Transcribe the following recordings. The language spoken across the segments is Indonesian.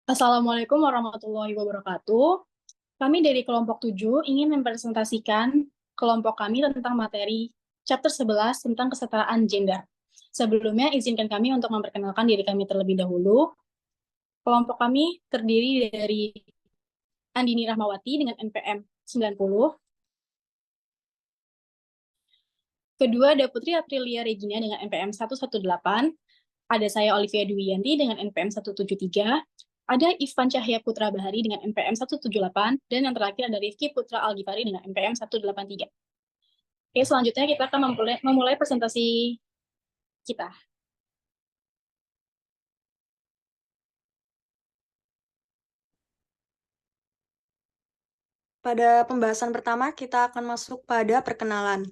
Assalamualaikum warahmatullahi wabarakatuh. Kami dari kelompok 7 ingin mempresentasikan kelompok kami tentang materi chapter 11 tentang kesetaraan gender. Sebelumnya, izinkan kami untuk memperkenalkan diri kami terlebih dahulu. Kelompok kami terdiri dari Andini Rahmawati dengan NPM 90, kedua ada Putri Aprilia Regina dengan NPM 118, ada saya Olivia Dwiyanti dengan NPM 173, ada Ivan Cahya Putra Bahari dengan NPM 178, dan yang terakhir ada Rifki Putra Algifari dengan NPM 183. Oke, selanjutnya kita akan memulai presentasi kita. Pada pembahasan pertama, kita akan masuk pada perkenalan.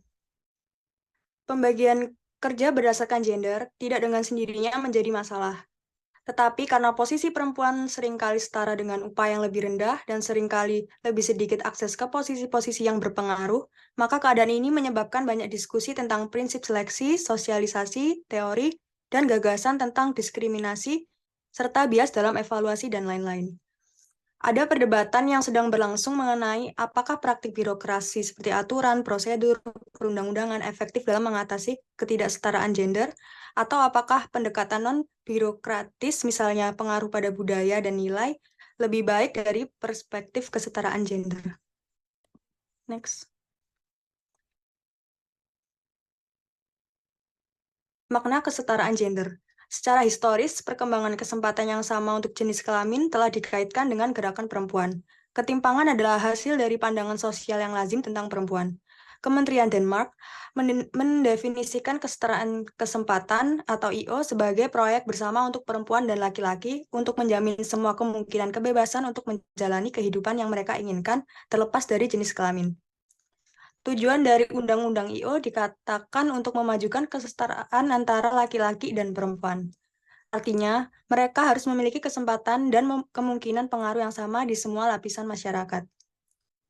Pembagian kerja berdasarkan gender tidak dengan sendirinya menjadi masalah. Tetapi karena posisi perempuan seringkali setara dengan upah yang lebih rendah dan seringkali lebih sedikit akses ke posisi-posisi yang berpengaruh, maka keadaan ini menyebabkan banyak diskusi tentang prinsip seleksi, sosialisasi, teori, dan gagasan tentang diskriminasi, serta bias dalam evaluasi dan lain-lain. Ada perdebatan yang sedang berlangsung mengenai apakah praktik birokrasi seperti aturan, prosedur, perundang-undangan efektif dalam mengatasi ketidaksetaraan gender, atau apakah pendekatan non-birokratis, misalnya pengaruh pada budaya dan nilai, lebih baik dari perspektif kesetaraan gender. Next. Makna kesetaraan gender. Secara historis, perkembangan kesempatan yang sama untuk jenis kelamin telah dikaitkan dengan gerakan perempuan. Ketimpangan adalah hasil dari pandangan sosial yang lazim tentang perempuan. Kementerian Denmark mendefinisikan kesetaraan kesempatan atau IO sebagai proyek bersama untuk perempuan dan laki-laki untuk menjamin semua kemungkinan kebebasan untuk menjalani kehidupan yang mereka inginkan terlepas dari jenis kelamin. Tujuan dari Undang-Undang IO dikatakan untuk memajukan kesetaraan antara laki-laki dan perempuan. Artinya, mereka harus memiliki kesempatan dan kemungkinan pengaruh yang sama di semua lapisan masyarakat.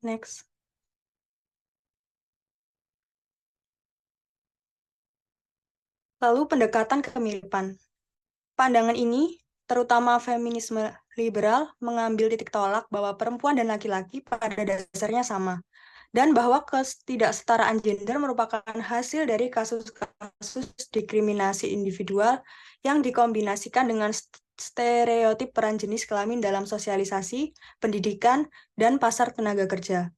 Next. Lalu pendekatan kemiripan. Pandangan ini, terutama feminisme liberal, mengambil titik tolak bahwa perempuan dan laki-laki pada dasarnya sama, dan bahwa ketidaksetaraan gender merupakan hasil dari kasus-kasus diskriminasi individual yang dikombinasikan dengan stereotip peran jenis kelamin dalam sosialisasi, pendidikan, dan pasar tenaga kerja.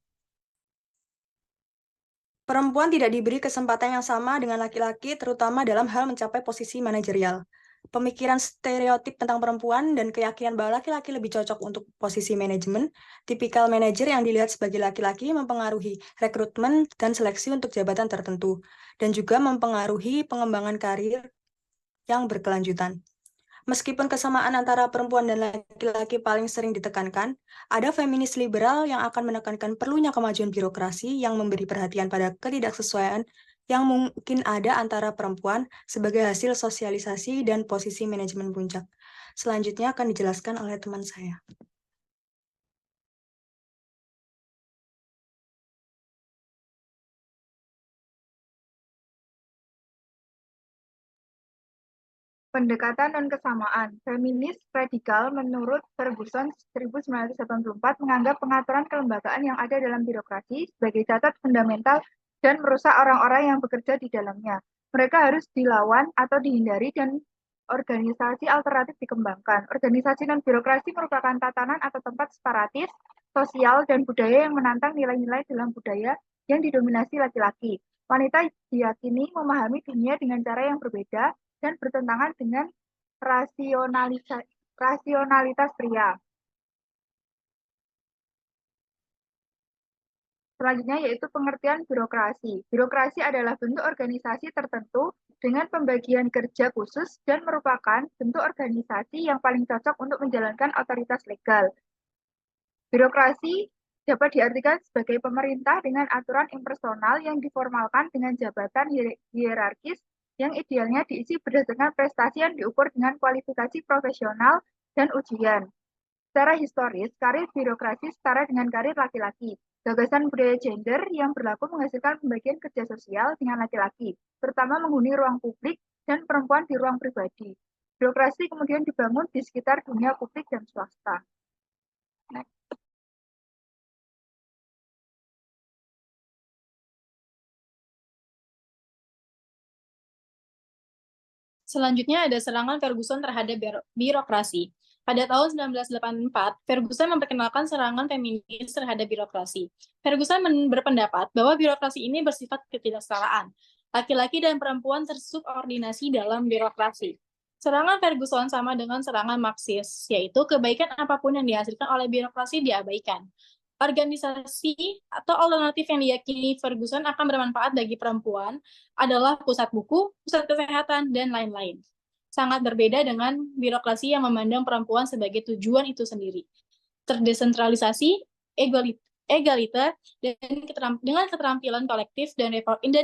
Perempuan tidak diberi kesempatan yang sama dengan laki-laki, terutama dalam hal mencapai posisi manajerial. Pemikiran stereotip tentang perempuan dan keyakinan bahwa laki-laki lebih cocok untuk posisi manajemen, tipikal manajer yang dilihat sebagai laki-laki mempengaruhi rekrutmen dan seleksi untuk jabatan tertentu, dan juga mempengaruhi pengembangan karir yang berkelanjutan. Meskipun kesamaan antara perempuan dan laki-laki paling sering ditekankan, ada feminis liberal yang akan menekankan perlunya kemajuan birokrasi yang memberi perhatian pada ketidaksesuaian yang mungkin ada antara perempuan sebagai hasil sosialisasi dan posisi manajemen puncak. Selanjutnya akan dijelaskan oleh teman saya. Pendekatan dan kesamaan. Feminis radikal menurut Ferguson 1984 menganggap pengaturan kelembagaan yang ada dalam birokrasi sebagai cacat fundamental dan merusak orang-orang yang bekerja di dalamnya. Mereka harus dilawan atau dihindari dan organisasi alternatif dikembangkan. Organisasi non-birokrasi merupakan tatanan atau tempat separatis, sosial, dan budaya yang menantang nilai-nilai dalam budaya yang didominasi laki-laki. Wanita diyakini memahami dunia dengan cara yang berbeda dan bertentangan dengan rasionalitas pria. Selanjutnya yaitu pengertian birokrasi. Birokrasi adalah bentuk organisasi tertentu dengan pembagian kerja khusus dan merupakan bentuk organisasi yang paling cocok untuk menjalankan otoritas legal. Birokrasi dapat diartikan sebagai pemerintah dengan aturan impersonal yang diformalkan dengan jabatan hierarkis yang idealnya diisi berdasarkan prestasi yang diukur dengan kualifikasi profesional dan ujian. Secara historis, karir birokrasi setara dengan karir laki-laki. Gagasan budaya gender yang berlaku menghasilkan pembagian kerja sosial dengan laki-laki, terutama menghuni ruang publik dan perempuan di ruang pribadi. Birokrasi kemudian dibangun di sekitar dunia publik dan swasta. Next. Selanjutnya ada serangan Ferguson terhadap birokrasi. Pada tahun 1984, Ferguson memperkenalkan serangan feminis terhadap birokrasi. Ferguson berpendapat bahwa birokrasi ini bersifat ketidaksetaraan. Laki-laki dan perempuan tersubordinasi dalam birokrasi. Serangan Ferguson sama dengan serangan Marxis, yaitu kebaikan apapun yang dihasilkan oleh birokrasi diabaikan. Organisasi atau alternatif yang diyakini Ferguson akan bermanfaat bagi perempuan adalah pusat buku, pusat kesehatan, dan lain-lain. Sangat berbeda dengan birokrasi yang memandang perempuan sebagai tujuan itu sendiri. Terdesentralisasi, egaliter, dan dengan keterampilan kolektif dan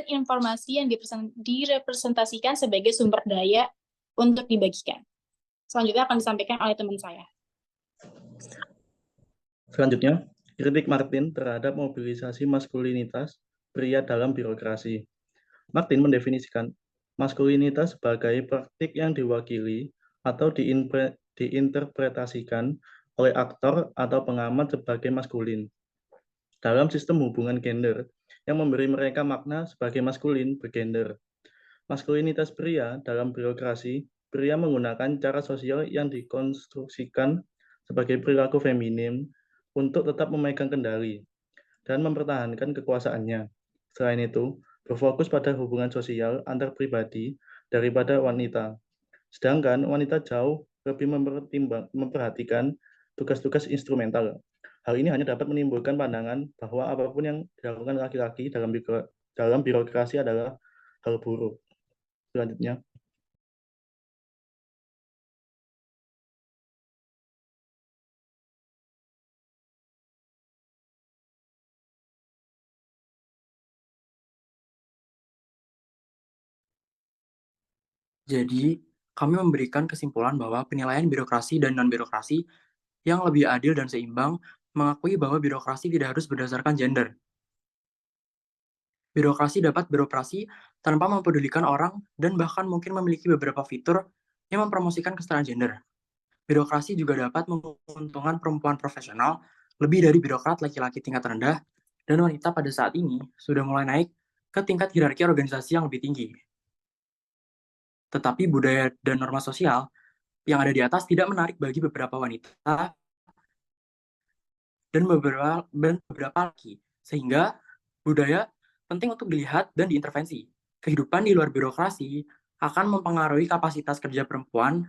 informasi yang direpresentasikan sebagai sumber daya untuk dibagikan. Selanjutnya akan disampaikan oleh teman saya. Selanjutnya, kritik Martin terhadap mobilisasi maskulinitas pria dalam birokrasi. Martin mendefinisikan maskulinitas sebagai praktik yang diwakili atau diinterpretasikan oleh aktor atau pengamat sebagai maskulin. Dalam sistem hubungan gender yang memberi mereka makna sebagai maskulin bergender. Maskulinitas pria dalam birokrasi, pria menggunakan cara sosial yang dikonstruksikan sebagai perilaku feminim untuk tetap memegang kendali dan mempertahankan kekuasaannya. Selain itu, berfokus pada hubungan sosial antar pribadi daripada wanita. Sedangkan wanita jauh lebih memperhatikan tugas-tugas instrumental. Hal ini hanya dapat menimbulkan pandangan bahwa apapun yang dilakukan laki-laki dalam birokrasi adalah hal buruk. Selanjutnya. Jadi, kami memberikan kesimpulan bahwa penilaian birokrasi dan non-birokrasi yang lebih adil dan seimbang mengakui bahwa birokrasi tidak harus berdasarkan gender. Birokrasi dapat beroperasi tanpa mempedulikan orang dan bahkan mungkin memiliki beberapa fitur yang mempromosikan kesetaraan gender. Birokrasi juga dapat menguntungkan perempuan profesional lebih dari birokrat laki-laki tingkat rendah, dan wanita pada saat ini sudah mulai naik ke tingkat hierarki organisasi yang lebih tinggi. Tetapi budaya dan norma sosial yang ada di atas tidak menarik bagi beberapa wanita dan beberapa laki, sehingga budaya penting untuk dilihat dan diintervensi. Kehidupan di luar birokrasi akan mempengaruhi kapasitas kerja perempuan.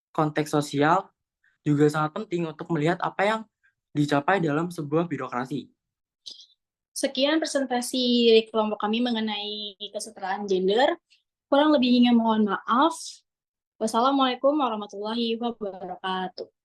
Konteks sosial juga sangat penting untuk melihat apa yang dicapai dalam sebuah birokrasi. Sekian presentasi dari kelompok kami mengenai kesetaraan gender. Kurang lebihnya mohon maaf. Wassalamualaikum warahmatullahi wabarakatuh.